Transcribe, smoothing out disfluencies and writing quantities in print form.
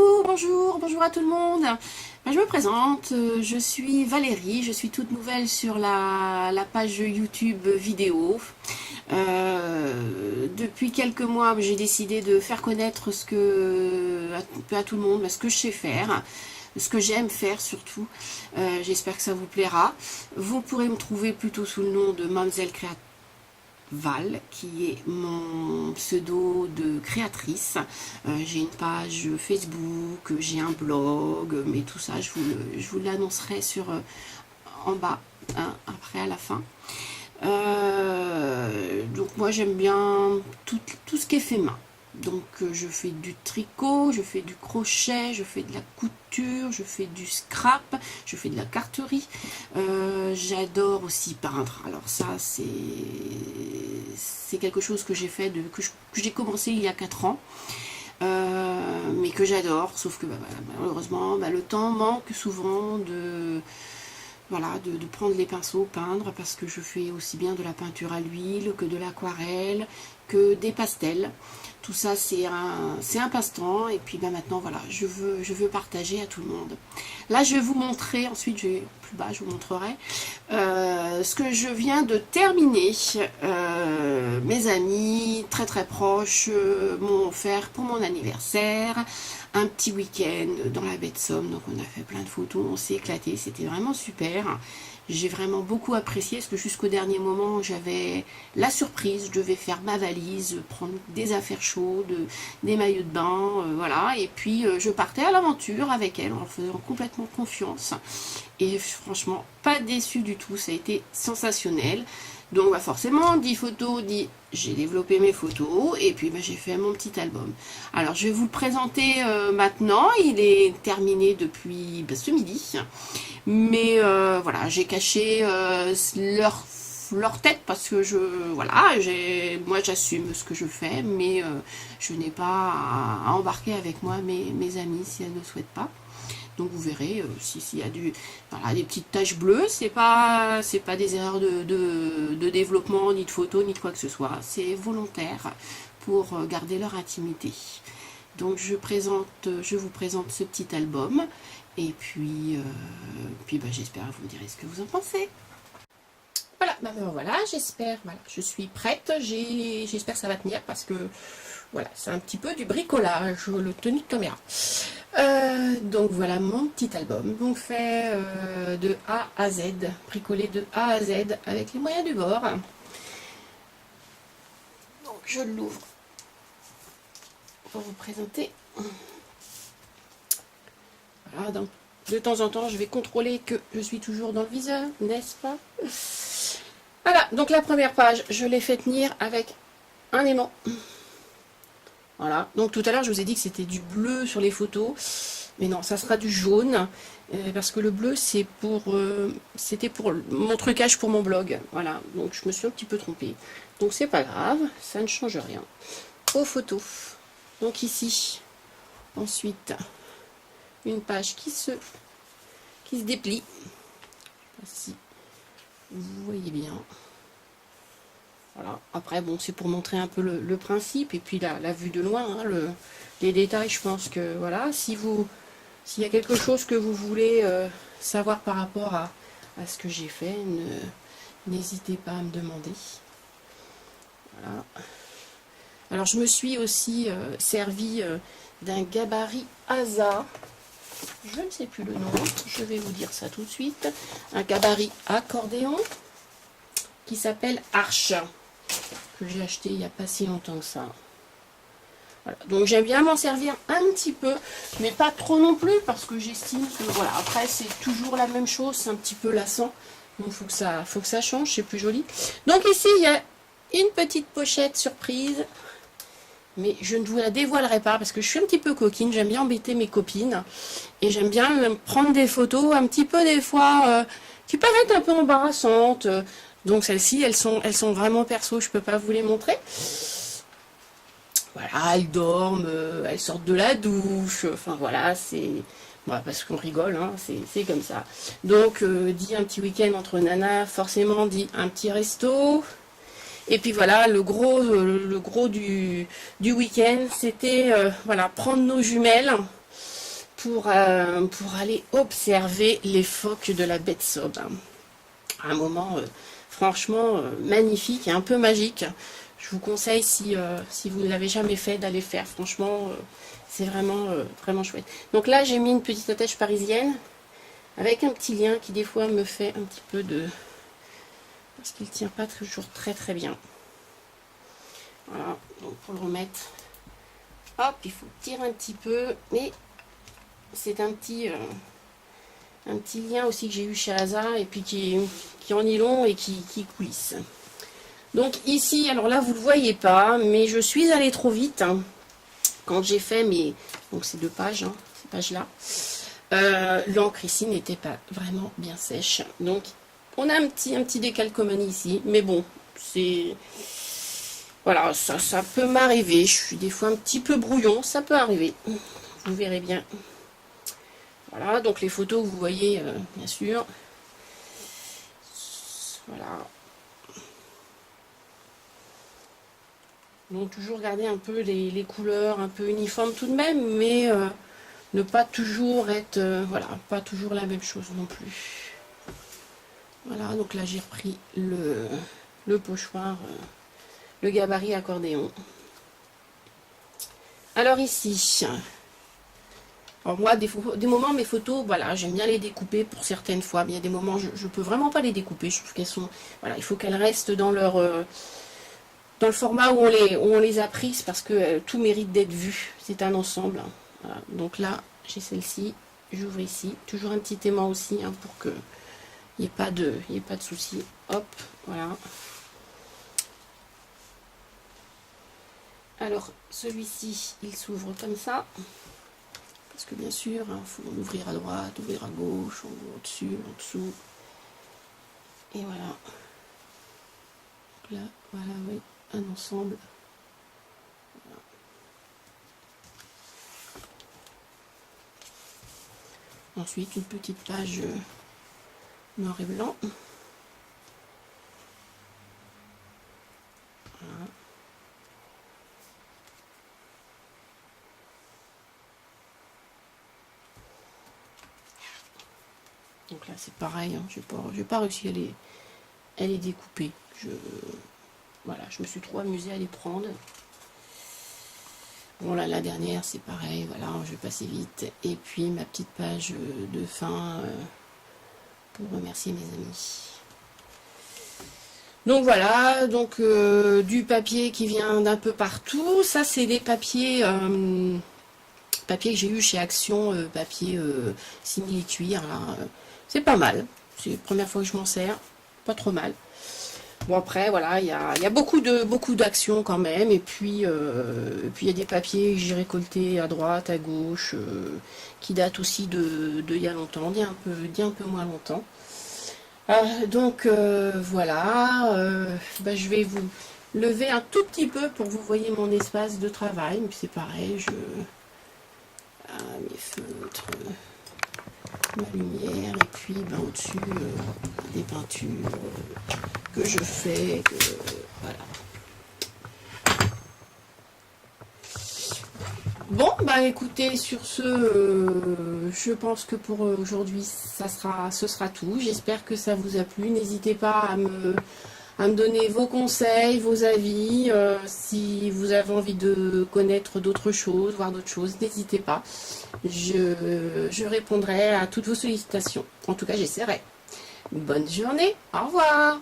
Coucou, bonjour à tout le monde. Je me présente, je suis Valérie, je suis toute nouvelle sur la page YouTube vidéo. Depuis quelques mois, j'ai décidé de faire connaître un peu à tout le monde ce que je sais faire, ce que j'aime faire surtout. J'espère que ça vous plaira. Vous pourrez me trouver plutôt sous le nom de Mamzelle Créatrice Val, qui est mon pseudo de créatrice. J'ai une page Facebook, j'ai un blog, mais tout ça, je vous l'annoncerai en bas, hein, après à la fin. Donc moi j'aime bien tout ce qui est fait main. Donc je fais du tricot, je fais du crochet, je fais de la couture, je fais du scrap, je fais de la carterie. J'adore aussi peindre. Alors ça c'est quelque chose que j'ai fait, que j'ai commencé il y a 4 ans. Mais que j'adore, sauf que malheureusement le temps manque souvent de prendre les pinceaux, peindre, parce que je fais aussi bien de la peinture à l'huile que de l'aquarelle, que des pastels. Tout ça c'est un passe-temps, et puis maintenant voilà, je veux partager à tout le monde. Là je vais vous montrer, ensuite plus bas je vous montrerai ce que je viens de terminer. Mes amis très proches m'ont offert pour mon anniversaire un petit week-end dans la baie de Somme. Donc on a fait plein de photos, on s'est éclaté, c'était vraiment super. J'ai vraiment beaucoup apprécié, parce que jusqu'au dernier moment j'avais la surprise, je devais faire ma valise, prendre des affaires chaudes, des maillots de bain, voilà, et puis je partais à l'aventure avec elle en faisant complètement confiance, et franchement pas déçue du tout, ça a été sensationnel. Donc forcément, 10 photos, j'ai développé mes photos, et puis j'ai fait mon petit album. Alors je vais vous le présenter maintenant, il est terminé depuis ce midi, mais voilà, j'ai caché leur tête, parce que moi j'assume ce que je fais, mais je n'ai pas à embarquer avec moi mes amis si elles ne souhaitent pas. Donc vous verrez s'il y a des petites taches bleues, c'est pas des erreurs de développement, ni de photos, ni de quoi que ce soit. C'est volontaire pour garder leur intimité. Donc je vous présente ce petit album, et puis j'espère que vous me direz ce que vous en pensez. Voilà, j'espère, je suis prête, j'espère que ça va tenir, parce que voilà, c'est un petit peu du bricolage, le tenue de caméra. Donc voilà mon petit album, donc fait de A à Z, bricolé de A à Z avec les moyens du bord. Donc je l'ouvre pour vous présenter. Voilà, donc de temps en temps je vais contrôler que je suis toujours dans le viseur, n'est-ce pas? Voilà, donc la première page, je l'ai fait tenir avec un aimant. Voilà, donc tout à l'heure je vous ai dit que c'était du bleu sur les photos, mais non, ça sera du jaune, parce que le bleu c'était pour mon trucage pour mon blog. Voilà, donc je me suis un petit peu trompée. Donc c'est pas grave, ça ne change rien aux photos. Donc ici, ensuite, une page qui se déplie. Je sais pas si vous voyez bien. Voilà. Après bon, c'est pour montrer un peu le principe, et puis la vue de loin, hein, les détails. Je pense que voilà, s'il y a quelque chose que vous voulez savoir par rapport à ce que j'ai fait, n'hésitez pas à me demander. Voilà. Alors je me suis aussi servi d'un gabarit ASA, je ne sais plus le nom, je vais vous dire ça tout de suite. Un gabarit accordéon qui s'appelle Arche, que j'ai acheté il n'y a pas si longtemps que ça. Voilà. Donc j'aime bien m'en servir un petit peu, mais pas trop non plus, parce que j'estime que voilà, après c'est toujours la même chose, c'est un petit peu lassant. Donc faut que ça change, c'est plus joli. Donc ici il y a une petite pochette surprise, mais je ne vous la dévoilerai pas parce que je suis un petit peu coquine, j'aime bien embêter mes copines, et j'aime bien prendre des photos un petit peu des fois qui peuvent être un peu embarrassantes. Donc celles-ci, elles sont vraiment perso, je peux pas vous les montrer. Voilà, elles dorment, elles sortent de la douche, enfin voilà, parce qu'on rigole, hein, c'est comme ça. Donc dit un petit week-end entre nanas, forcément dit un petit resto. Et puis voilà, le gros du week-end, c'était voilà, prendre nos jumelles pour aller observer les phoques de la baie de Somme. Un moment franchement magnifique et un peu magique. Je vous conseille, si vous ne l'avez jamais fait, d'aller faire. Franchement, c'est vraiment chouette. Donc là, j'ai mis une petite attache parisienne avec un petit lien qui des fois me fait un petit peu de... parce qu'il ne tient pas toujours très bien. Voilà, donc pour le remettre, hop, il faut tirer un petit peu, mais c'est un petit lien aussi que j'ai eu chez Asa et puis qui est en nylon et qui coulisse. Donc ici, alors là vous ne le voyez pas, mais je suis allée trop vite hein, quand j'ai fait mes... donc ces 2 pages, hein, ces pages-là. L'encre ici n'était pas vraiment bien sèche. Donc on a un petit décalcomanie ici, mais bon, c'est... voilà, ça peut m'arriver. Je suis des fois un petit peu brouillon, ça peut arriver. Vous verrez bien. Voilà, donc les photos, vous voyez, bien sûr. Voilà. Donc toujours garder un peu les couleurs un peu uniformes tout de même, mais ne pas toujours être, voilà, pas toujours la même chose non plus. Voilà, donc là j'ai repris le pochoir, le gabarit accordéon. Alors ici, alors moi des moments mes photos, voilà, j'aime bien les découper pour certaines fois, mais il y a des moments je peux vraiment pas les découper. Je trouve qu'elles sont, voilà, il faut qu'elles restent dans leur dans le format où on les a prises parce que tout mérite d'être vu. C'est un ensemble. Voilà. Donc là, j'ai celle-ci. J'ouvre ici. Toujours un petit aimant aussi hein, pour que il n'y ait pas de souci. Hop, voilà. Alors, celui-ci, il s'ouvre comme ça. Parce que bien sûr, il faut l'ouvrir à droite, ouvrir à gauche, au-dessus, en dessous. Et voilà. Donc là, voilà, oui. Un ensemble. Voilà. Ensuite, une petite page noir et blanc. Voilà. Donc là, c'est pareil. Hein, j'ai pas réussi à les découper. Voilà, je me suis trop amusée à les prendre. Bon là, la dernière, c'est pareil, voilà, je vais passer vite. Et puis ma petite page de fin pour remercier mes amis. Donc voilà, donc du papier qui vient d'un peu partout. Ça, c'est des papiers, que j'ai eu chez Action, papier simili-cuir. C'est pas mal. C'est la première fois que je m'en sers. Pas trop mal. Bon après voilà, il y a beaucoup d'actions quand même, et puis il y a des papiers que j'ai récoltés à droite, à gauche, qui datent aussi de il y a longtemps, d'il y a un peu moins longtemps. Donc voilà, je vais vous lever un tout petit peu pour que vous voyez mon espace de travail, mais c'est pareil, mes feutres, ma lumière, et puis au-dessus des peintures que je fais, voilà. Bon, écoutez, sur ce, je pense que pour aujourd'hui, ce sera tout. J'espère que ça vous a plu. N'hésitez pas à me donner vos conseils, vos avis. Si vous avez envie de connaître d'autres choses, voir d'autres choses, n'hésitez pas. Je répondrai à toutes vos sollicitations. En tout cas, j'essaierai. Bonne journée. Au revoir.